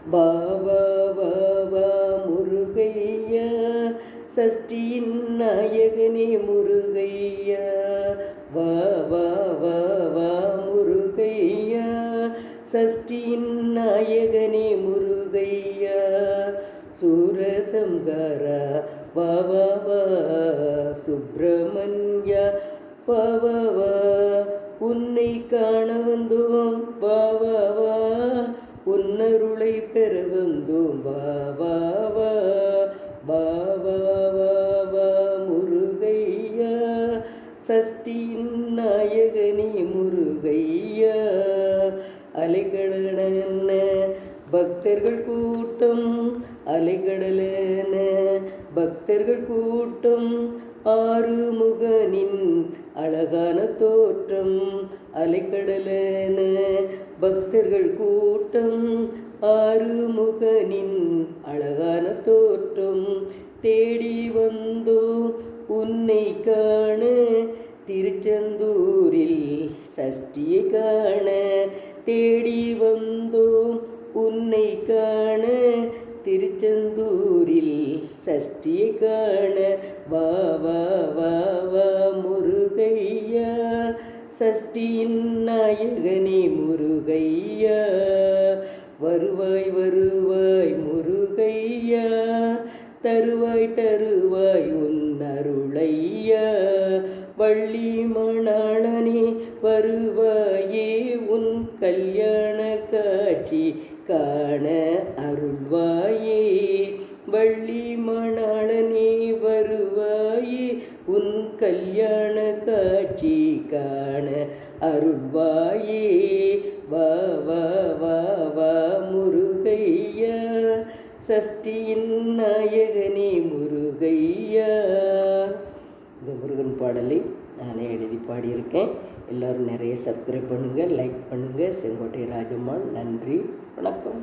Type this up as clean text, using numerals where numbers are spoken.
வா வா வா வா முருகையா, சஷ்டியின் நாயகனே முருகையா. வா வா வா வா முருகையா, சஷ்டியின் நாயகனே முருகையா. சூரசம்ஹாரா வா வா வா சுப்பிரமணியா, வா வா வா உன்னை காண வந்தோம். வா வா வா உன்னருளை பெற வந்தோம். வா வா வா வா வா வா வா முருகையா, சஷ்டியின் நாயகனே முருகையா. அலைகடலென பக்தர்கள் கூட்டம், அலைகடலென பக்தர்கள் கூட்டம், ஆறுமுகனின் அழகான தோற்றம். அலைகடலென பக்தர்கள் கூட்டம், ஆறுமுகனின் அழகான தோற்றம். தேடி வந்தோம் உன்னை காண, திருச்செந்தூரில் சஷ்டியை காண. தேடி வந்தோம் உன்னை காண, திருச்செந்தூரில் சஷ்டியை காண. வா வா வா வா முருகையா, சஷ்டியின் நாயகனே முருகையா. வருவாய் வருவாய் முருகையா, தருவாய் தருவாய் உன் அருளையா. வள்ளி மணாளனே வருவாயே, உன் கல்யாண காட்சி காண அருள்வாயே. வள்ளி மணாளனே வருவாயே, உன் கல்யாண காட்சி காண அருள்வாயே. வா வா வா வா முருகையா, சஷ்டியின் நாயகனே முருகையா. இந்த முருகன் பாடலை நானே எழுதி பாடியிருக்கேன். எல்லோரும் நிறைய சப்ஸ்கிரைப் பண்ணுங்கள், லைக் பண்ணுங்கள். செங்கோட்டை ராஜம்மாள். நன்றி, வணக்கம்.